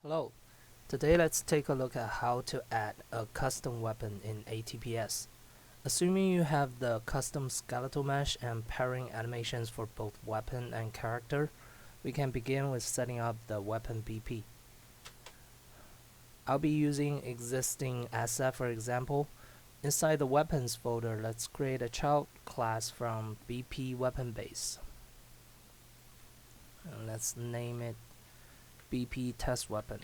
Hello, today let's take a look at how to add a custom weapon in ATPS. Assuming you have the custom skeletal mesh and pairing animations for both weapon and character, we can begin with setting up the weapon BP. I'll be using existing asset for example. Inside the weapons folder, let's create a child class from BP weapon base. And let's name it BP test weapon.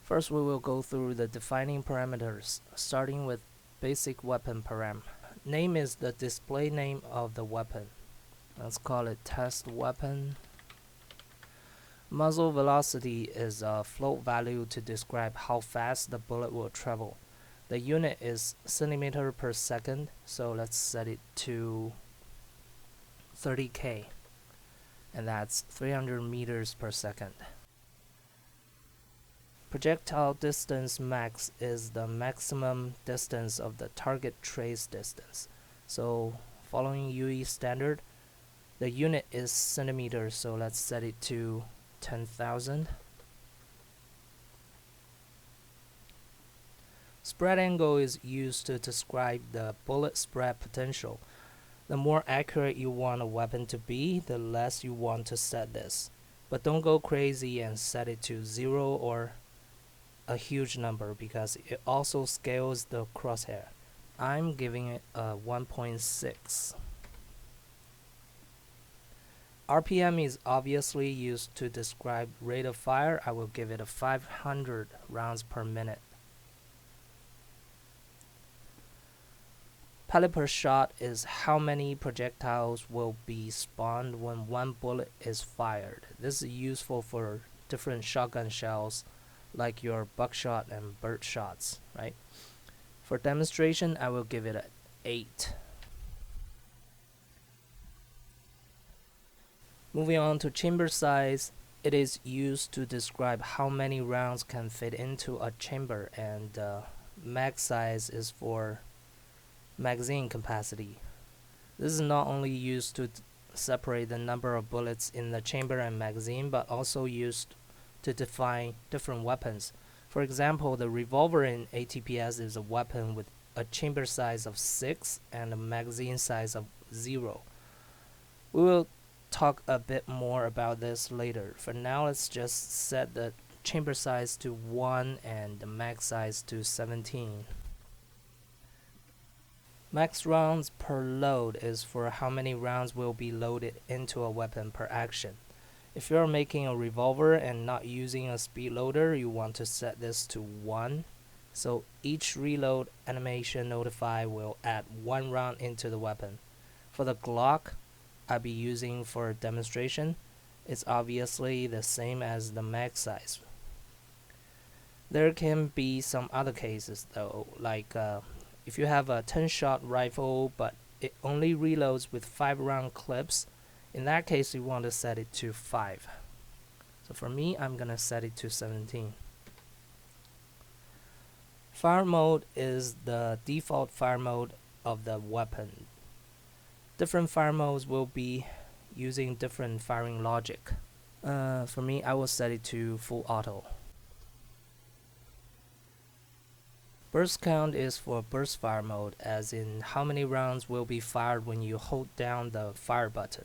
First, we will go through the defining parameters, starting with basic weapon param. Name is the display name of the weapon. Let's call it test weapon. Muzzle velocity is a float value to describe how fast the bullet will travel. The unit is centimeter per second, so let's set it to 30k, and that's 300 meters per second. Projectile distance max is the maximum distance of the target trace distance. So following UE standard, the unit is centimeters, so let's set it to 10,000. Spread angle is used to describe the bullet spread potential. The more accurate you want a weapon to be, the less you want to set this. But don't go crazy and set it to 0 or a huge number, because it also scales the crosshair. I'm giving it a 1.6. RPM is obviously used to describe rate of fire. I will give it a 500 rounds per minute. Pellet per shot is how many projectiles will be spawned when one bullet is fired. This is useful for different shotgun shells, like your buckshot and bird shots, right? For demonstration, I will give it an 8. Moving on to chamber size, it is used to describe how many rounds can fit into a chamber, and mag size is for magazine capacity. This is not only used to separate the number of bullets in the chamber and magazine, but also used to define different weapons. For example, the revolver in ATPS is a weapon with a chamber size of 6 and a magazine size of 0. We will talk a bit more about this later. For now, let's just set the chamber size to 1 and the mag size to 17. Max rounds per load is for how many rounds will be loaded into a weapon per action. If you're making a revolver and not using a speed loader, you want to set this to 1. So each reload animation notify will add 1 round into the weapon. For the Glock I'll be using for demonstration, it's obviously the same as the mag size. There can be some other cases though, like if you have a 10-shot rifle but it only reloads with 5-round clips. In that case, you want to set it to 5. So for me, I'm gonna set it to 17. Fire mode is the default fire mode of the weapon. Different fire modes will be using different firing logic. For me, I will set it to full auto. Burst count is for burst fire mode, as in how many rounds will be fired when you hold down the fire button.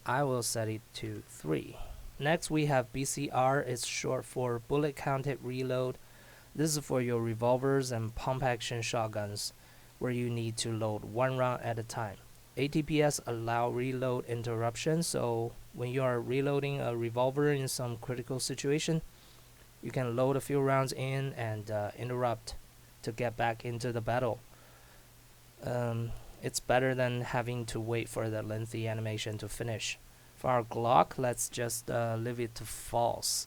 I will set it to 3. Next we have BCR, it's short for bullet counted reload. This is for your revolvers and pump action shotguns, where you need to load 1 round at a time. ATPS allow reload interruption, so when you are reloading a revolver in some critical situation, you can load a few rounds in and interrupt to get back into the battle. It's better than having to wait for the lengthy animation to finish. For our Glock, let's just leave it to false.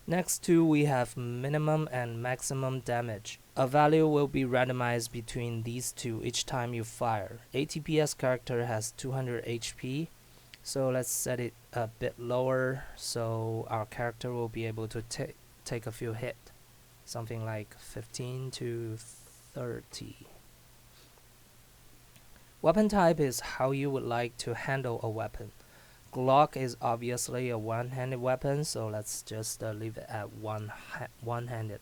Next two, we have minimum and maximum damage. A value will be randomized between these two each time you fire. ATPS character has 200 HP, so let's set it a bit lower so our character will be able to take a few hits. Something like 15 to 30. Weapon type is how you would like to handle a weapon. Glock is obviously a one-handed weapon, so let's just leave it at one-handed.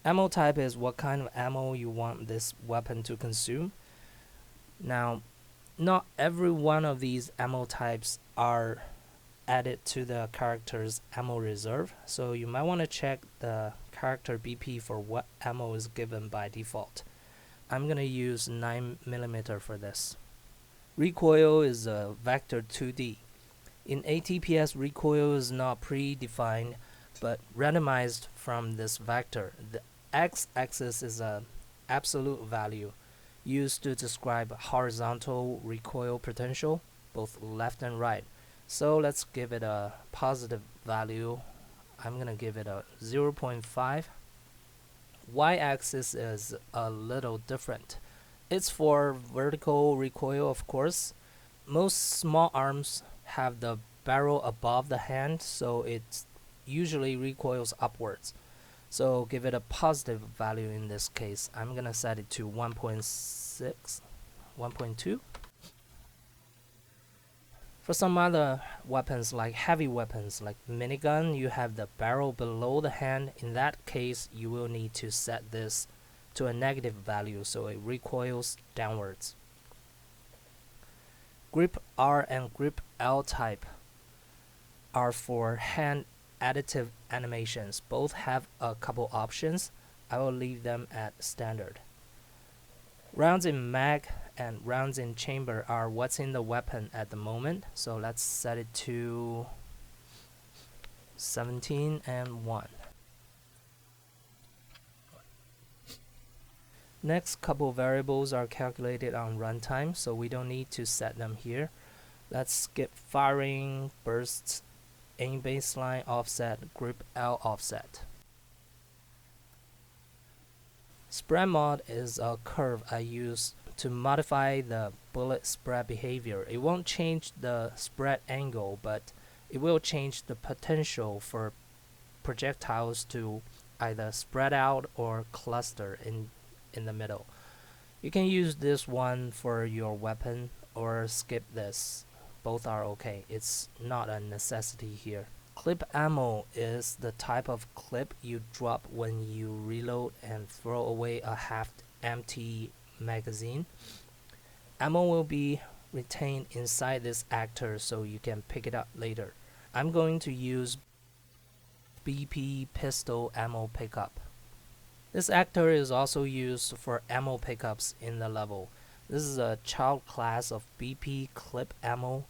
Ammo type is what kind of ammo you want this weapon to consume. Now, not every one of these ammo types are added to the character's ammo reserve, so you might want to check the character BP for what ammo is given by default. I'm gonna use 9mm for this. Recoil is a vector 2D. In ATPS, recoil is not predefined but randomized from this vector. The x-axis is an absolute value used to describe horizontal recoil potential, both left and right. So let's give it a positive value. I'm gonna give it a 0.5. Y-axis is a little different. It's for vertical recoil, of course. Most small arms have the barrel above the hand, so it usually recoils upwards. So give it a positive value in this case. I'm gonna set it to 1.6, 1.2. For some other weapons, like heavy weapons like minigun, you have the barrel below the hand. In that case, you will need to set this to a negative value so it recoils downwards. Grip R and Grip L type are for hand additive animations. Both have a couple options. I will leave them at standard. Rounds in mag and rounds in chamber are what's in the weapon at the moment, so let's set it to 17 and 1. Next couple variables are calculated on runtime, so we don't need to set them here. Let's skip firing, bursts, aim baseline offset, grip L offset. Spread mod is a curve I use to modify the bullet spread behavior. It won't change the spread angle, but it will change the potential for projectiles to either spread out or cluster in the middle. You can use this one for your weapon or skip this. Both are okay. It's not a necessity here. Clip ammo is the type of clip you drop when you reload and throw away a half-empty magazine. Ammo will be retained inside this actor so you can pick it up later. I'm going to use BP pistol ammo pickup. This actor is also used for ammo pickups in the level. This is a child class of BP clip ammo.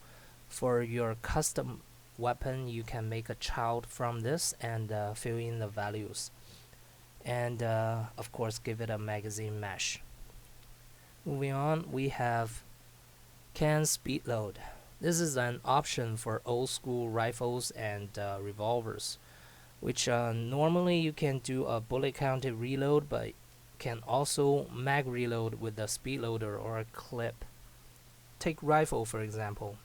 For your custom weapon, you can make a child from this and fill in the values. And of course, give it a magazine mesh. Moving on, we have can speed load. This is an option for old school rifles and revolvers, which normally you can do a bullet counted reload, but can also mag reload with a speed loader or a clip. Take rifle for example.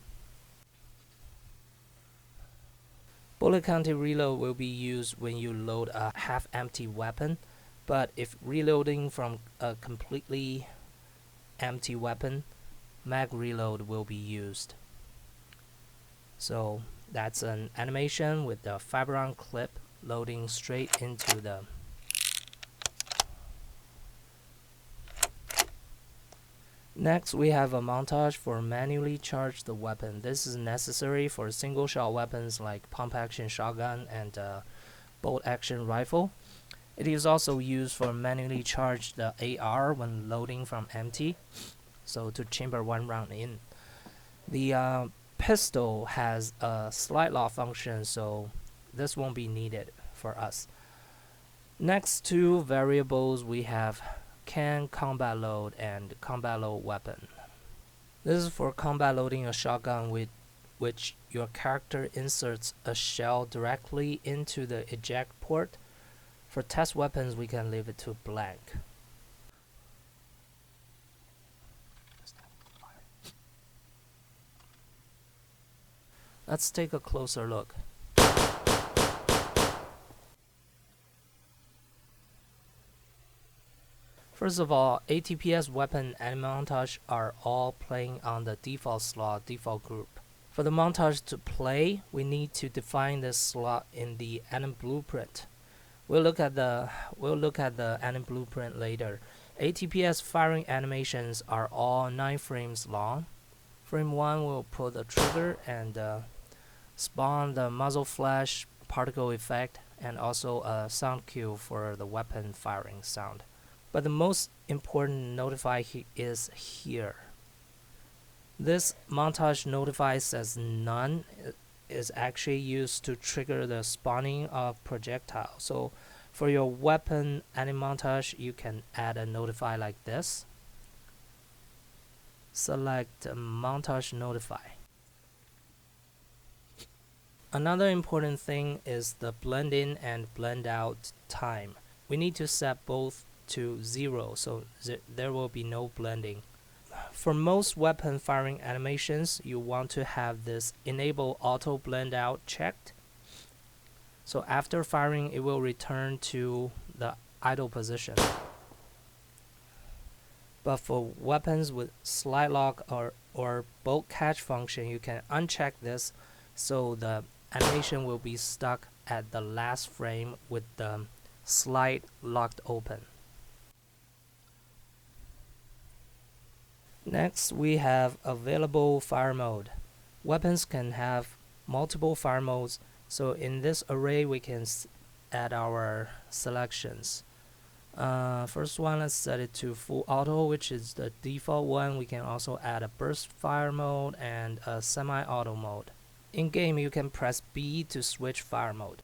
Bullet counted reload will be used when you load a half-empty weapon, but if reloading from a completely empty weapon, mag reload will be used. So that's an animation with the Fiberon clip loading straight into the Next, we have a montage for manually charge the weapon. This is necessary for single shot weapons like pump action shotgun and bolt action rifle. It is also used for manually charge the AR when loading from empty, so to chamber one round in. The pistol has a slide lock function, so this won't be needed for us. Next two variables we have can combat load and combat load weapon. This is for combat loading a shotgun with which your character inserts a shell directly into the eject port. For test weapons, we can leave it to blank. Let's take a closer look. For First of all, ATPS weapon and montage are all playing on the default slot default group. For the montage to play, we need to define this slot in the anim blueprint. We'll look at the anim blueprint later. ATPS firing animations are all 9 frames long. Frame 1 will pull the trigger and spawn the muzzle flash particle effect and also a sound cue for the weapon firing sound. But the most important notify is here. This montage notify says none is actually used to trigger the spawning of projectile. So for your weapon anim montage, you can add a notify like this. Select montage notify. Another important thing is the blend in and blend out time. We need to set both to 0, so there will be no blending. For most weapon firing animations, you want to have this enable auto blend out checked. So after firing, it will return to the idle position. But for weapons with slide lock or bolt catch function, you can uncheck this so the animation will be stuck at the last frame with the slide locked open. Next, we have available fire mode. Weapons can have multiple fire modes, so in this array we can add our selections. First one, let's set it to full auto, which is the default one. We can also add a burst fire mode and a semi-auto mode. In game, you can press B to switch fire mode.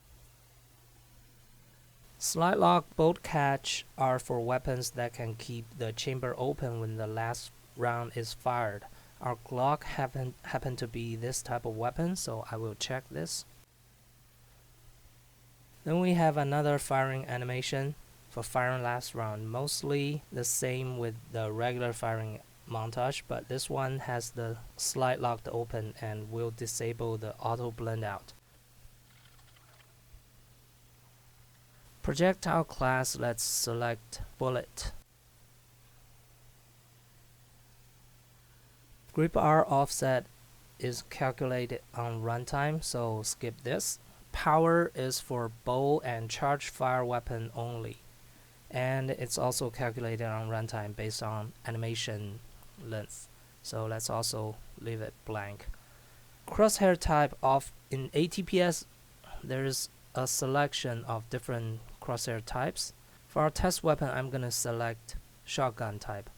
Slide lock, bolt catch are for weapons that can keep the chamber open when the last round is fired. Our Glock happen to be this type of weapon, so I will check this. Then we have another firing animation for firing last round, mostly the same with the regular firing montage, but this one has the slide locked open and will disable the auto blend out. Projectile class, let's select bullet. Grip R offset is calculated on runtime, so skip this. Power is for bow and charge fire weapon only, and it's also calculated on runtime based on animation length, so let's also leave it blank. Crosshair type of in ATPS, there's a selection of different crosshair types. For our test weapon, I'm gonna select shotgun type.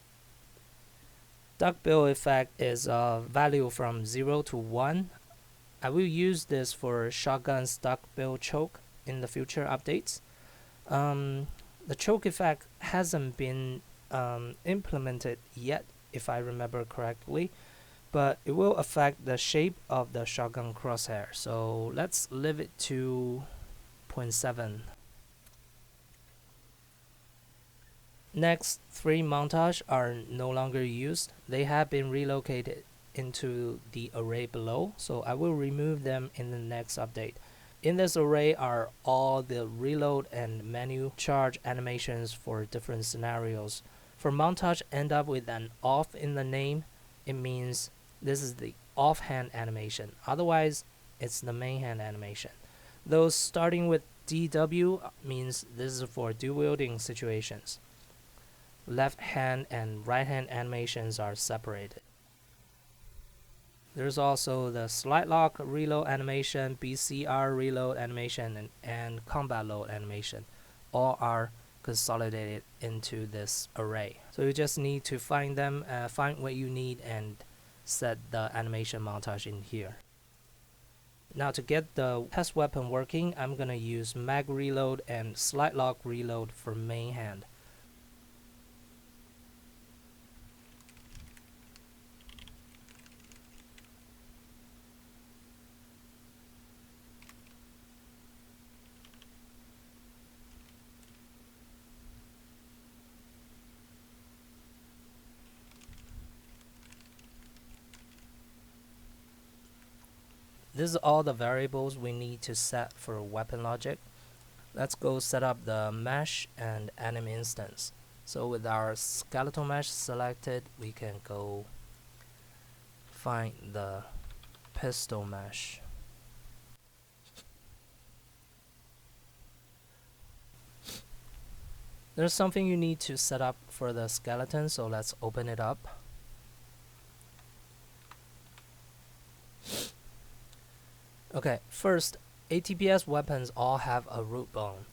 Duckbill effect is a value from 0 to 1. I will use this for shotgun's duckbill choke in the future updates. The choke effect hasn't been implemented yet, if I remember correctly, but it will affect the shape of the shotgun crosshair. So let's leave it to 0.7. Next, 3 montage are no longer used. They have been relocated into the array below, so I will remove them in the next update. In this array are all the reload and menu charge animations for different scenarios. For montage end up with an off in the name, it means this is the offhand animation. Otherwise, it's the main hand animation. Those starting with DW means this is for dual wielding situations. Left hand and right hand animations are separated. There's also the slide lock reload animation, BCR reload animation, and combat load animation. All are consolidated into this array. So you just need to find them, find what you need, and set the animation montage in here. Now to get the test weapon working, I'm gonna use mag reload and slide lock reload for main hand. This is all the variables we need to set for weapon logic. Let's go set up the mesh and anim instance. So with our skeletal mesh selected, we can go find the pistol mesh. There's something you need to set up for the skeleton, so let's open it up. Okay, first, ATPS weapons all have a root bone.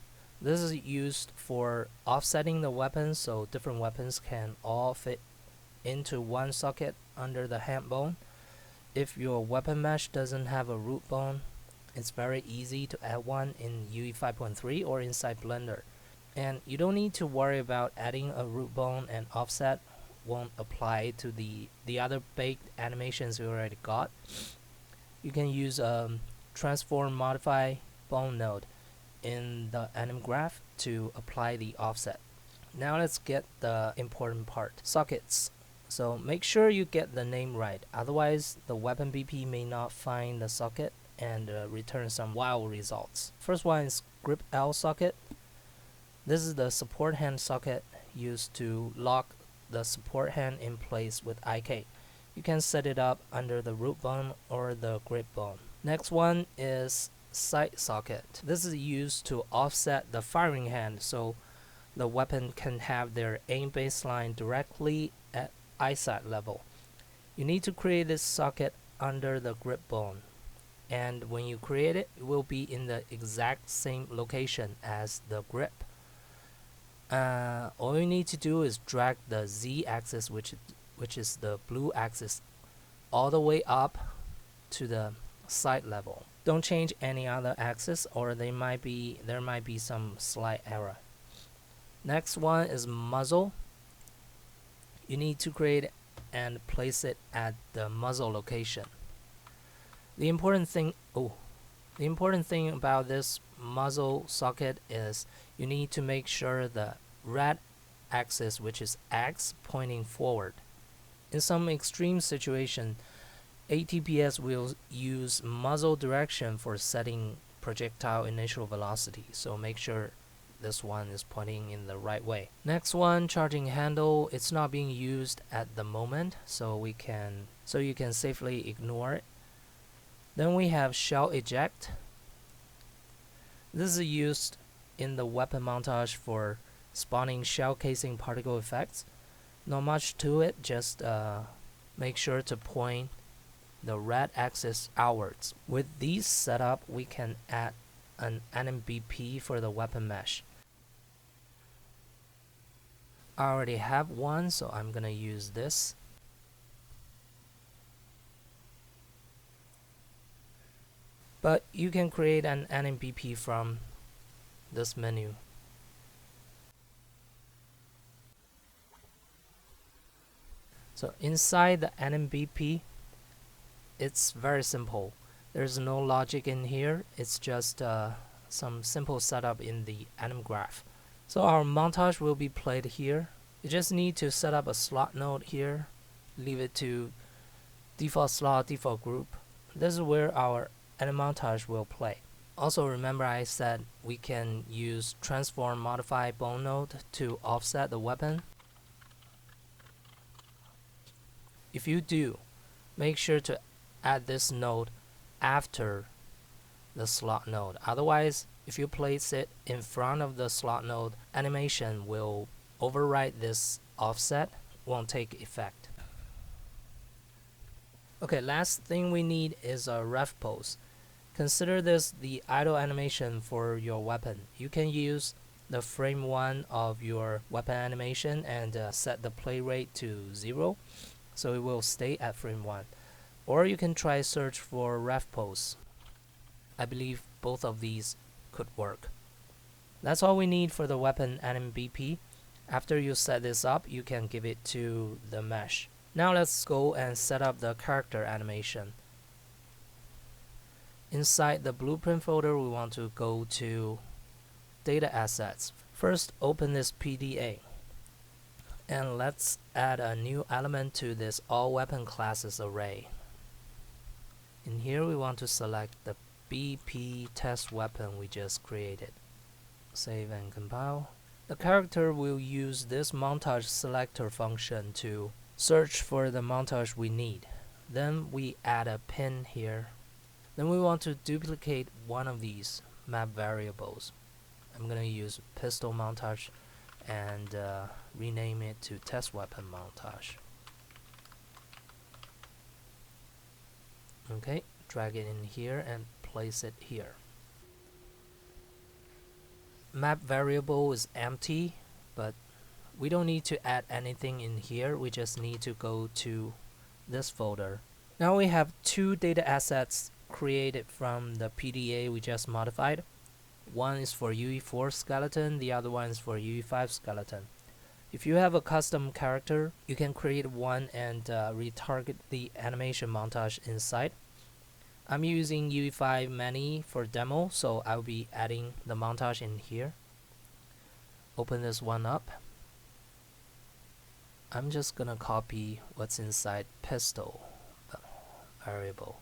This is used for offsetting the weapons, so different weapons can all fit into one socket under the hand bone. If your weapon mesh doesn't have a root bone, it's very easy to add one in UE 5.3 or inside Blender. And you don't need to worry about adding a root bone, and offset won't apply to the other baked animations you already got. You can use transform modify bone node in the anim graph to apply the offset. Now let's get the important part, sockets. So make sure you get the name right, otherwise the weapon BP may not find the socket and return some wild results. First one is grip L socket. This is the support hand socket used to lock the support hand in place with IK. You can set it up under the root bone or the grip bone. Next one is sight socket. This is used to offset the firing hand, so the weapon can have their aim baseline directly at eyesight level. You need to create this socket under the grip bone, and when you create it, it will be in the exact same location as the grip. All you need to do is drag the Z axis, which is the blue axis, all the way up to the sight level. Don't change any other axis, or there might be some slight error. Next one is muzzle. You need to create and place it at the muzzle location. The important thing about this muzzle socket is you need to make sure the red axis, which is X, pointing forward. In some extreme situation, ATPS will use muzzle direction for setting projectile initial velocity, so make sure this one is pointing in the right way. Next one, charging handle. It's not being used at the moment, so you can safely ignore it. Then we have shell eject. This is used in the weapon montage for spawning shell casing particle effects. Not much to it, just make sure to point the red axis outwards. With these set up, we can add an NMBP for the weapon mesh. I already have one, so I'm gonna use this. But you can create an NMBP from this menu. So inside the NMBP, it's very simple. There's no logic in here. It's just some simple setup in the anim graph. So our montage will be played here. You just need to set up a slot node here. Leave it to default slot, default group. This is where our anim montage will play. Also remember I said we can use transform modify bone node to offset the weapon. If you do, make sure to add this node after the slot node. Otherwise, if you place it in front of the slot node, animation will overwrite this offset, won't take effect. Okay, last thing we need is a ref pose. Consider this the idle animation for your weapon. You can use the frame 1 of your weapon animation and set the play rate to 0, so it will stay at frame 1. Or you can try search for ref pose. I believe both of these could work. That's all we need for the weapon NMBP. After you set this up, you can give it to the mesh. Now let's go and set up the character animation. Inside the blueprint folder, we want to go to data assets. First, open this PDA. And let's add a new element to this all weapon classes array. In here, we want to select the BP test weapon we just created. Save and compile. The character will use this montage selector function to search for the montage we need. Then we add a pin here. Then we want to duplicate one of these map variables. I'm going to use pistol montage and rename it to test weapon montage. Okay, drag it in here and place it here. Map variable is empty, but we don't need to add anything in here. We just need to go to this folder. Now we have two data assets created from the PDA we just modified. One is for UE4 skeleton, the other one is for UE5 skeleton. If you have a custom character, you can create one and retarget the animation montage inside. I'm using UE5 Many for demo, so I'll be adding the montage in here. Open this one up. I'm just gonna copy what's inside pistol variable.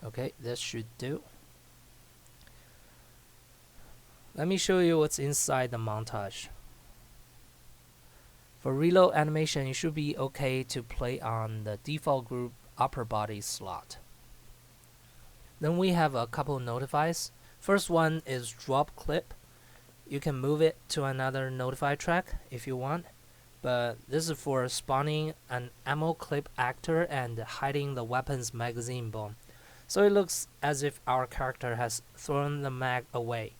Okay, this should do. Let me show you what's inside the montage. For reload animation, it should be okay to play on the default group upper body slot. Then we have a couple notifies. First one is drop clip. You can move it to another notify track if you want, but this is for spawning an ammo clip actor and hiding the weapon's magazine bomb. So it looks as if our character has thrown the mag away.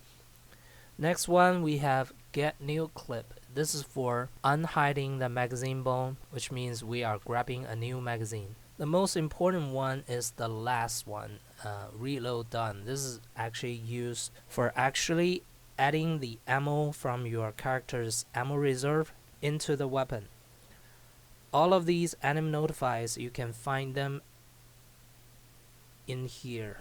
Next one we have get new clip. This is for unhiding the magazine bone, which means we are grabbing a new magazine. The most important one is the last one, reload done. This is actually used for actually adding the ammo from your character's ammo reserve into the weapon. All of these anim notifies, you can find them in here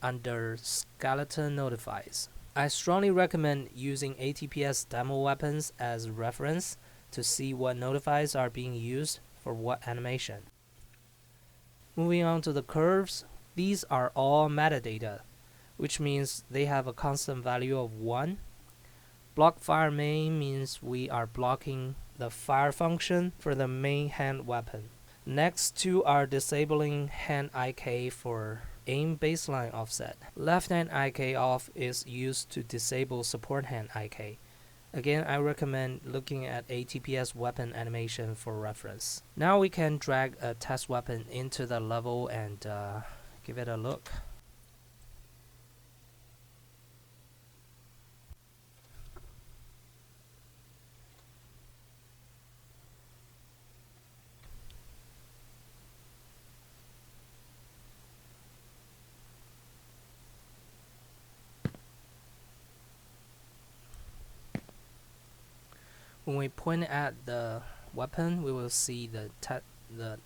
under skeleton notifies. I strongly recommend using ATPS demo weapons as reference to see what notifies are being used for what animation. Moving on to the curves, these are all metadata, which means they have a constant value of 1. Block fire main means we are blocking the fire function for the main hand weapon. Next two are disabling hand IK for aim baseline offset. Left hand IK off is used to disable support hand IK. Again, I recommend looking at ATPS weapon animation for reference. Now we can drag a test weapon into the level and give it a look. When we point at the weapon, we will see the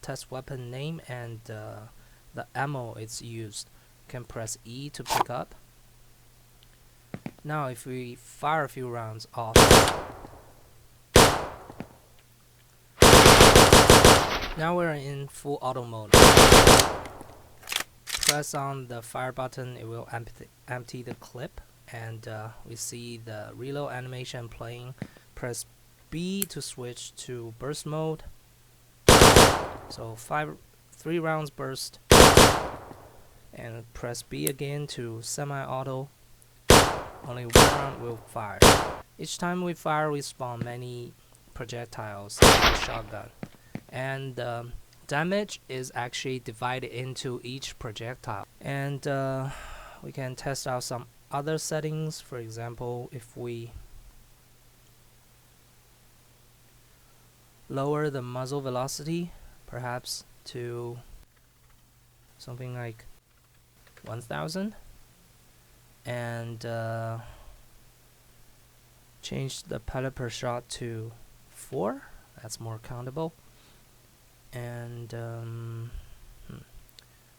test weapon name and the ammo it's used. You can press E to pick up. Now if we fire a few rounds off, now we're in full auto mode. Press on the fire button, it will empty the clip, and we see the reload animation playing. Press B to switch to burst mode. So 3 rounds burst, and press B again to semi-auto. Only 1 round will fire. Each time we fire, we spawn many projectiles like the shotgun, and damage is actually divided into each projectile. And we can test out some other settings. For example, if we lower the muzzle velocity, perhaps to something like 1000, and change the pellet per shot to 4, that's more countable, and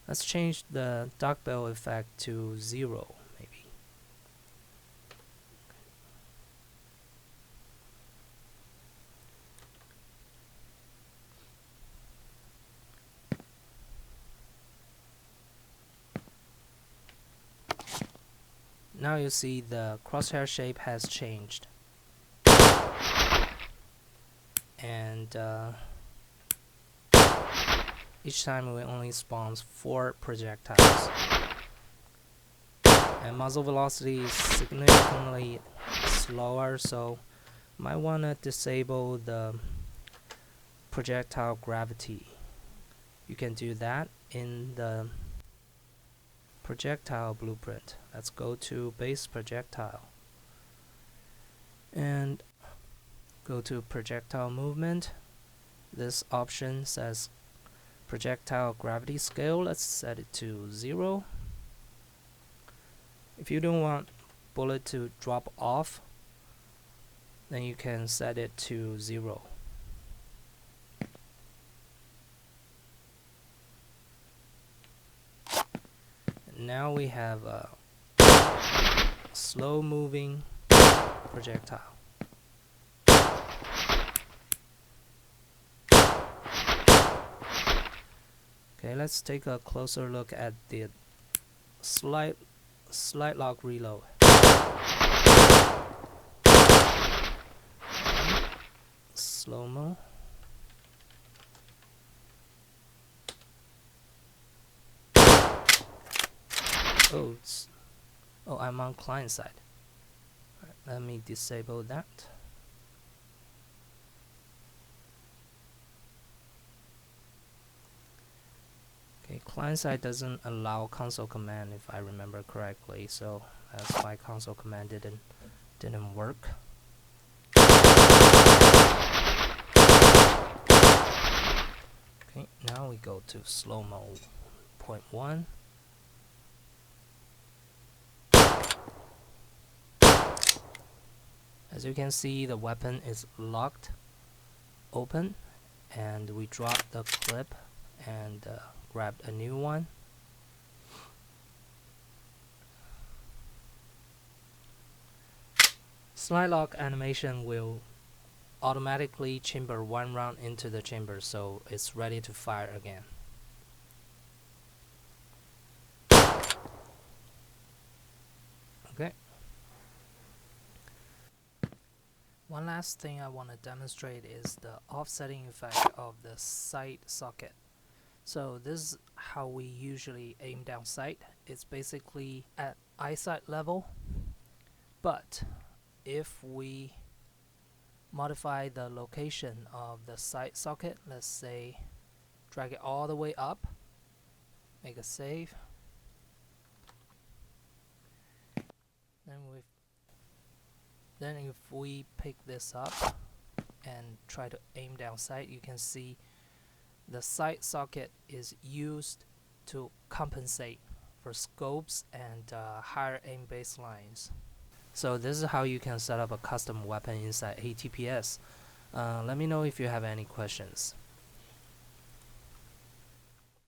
let's change the duckbill effect to 0 maybe. now you see the crosshair shape has changed, and each time it only spawns 4 projectiles, and muzzle velocity is significantly slower, so might want to disable the projectile gravity. You can do that in the projectile blueprint. Let's go to base projectile and go to projectile movement. This option says projectile gravity scale. Let's set it to 0. If you don't want bullet to drop off, then you can set it to 0. Now we have a slow moving projectile. Okay, let's take a closer look at the slide lock reload. Slow-mo. Oh, I'm on client side. Right, let me disable that. Okay, client side doesn't allow console command if I remember correctly, so that's why console command didn't work. Okay, now we go to slow-mo 0.1. As you can see, the weapon is locked open, and we drop the clip and grabbed a new one. Slide lock animation will automatically chamber 1 round into the chamber, so it's ready to fire again. Okay. One last thing I want to demonstrate is the offsetting effect of the sight socket. So this is how we usually aim down sight. It's basically at eyesight level, but if we modify the location of the sight socket, let's say drag it all the way up, make a save, then if we pick this up and try to aim down sight, you can see the sight socket is used to compensate for scopes and higher aim baselines. So this is how you can set up a custom weapon inside ATPS. Let me know if you have any questions.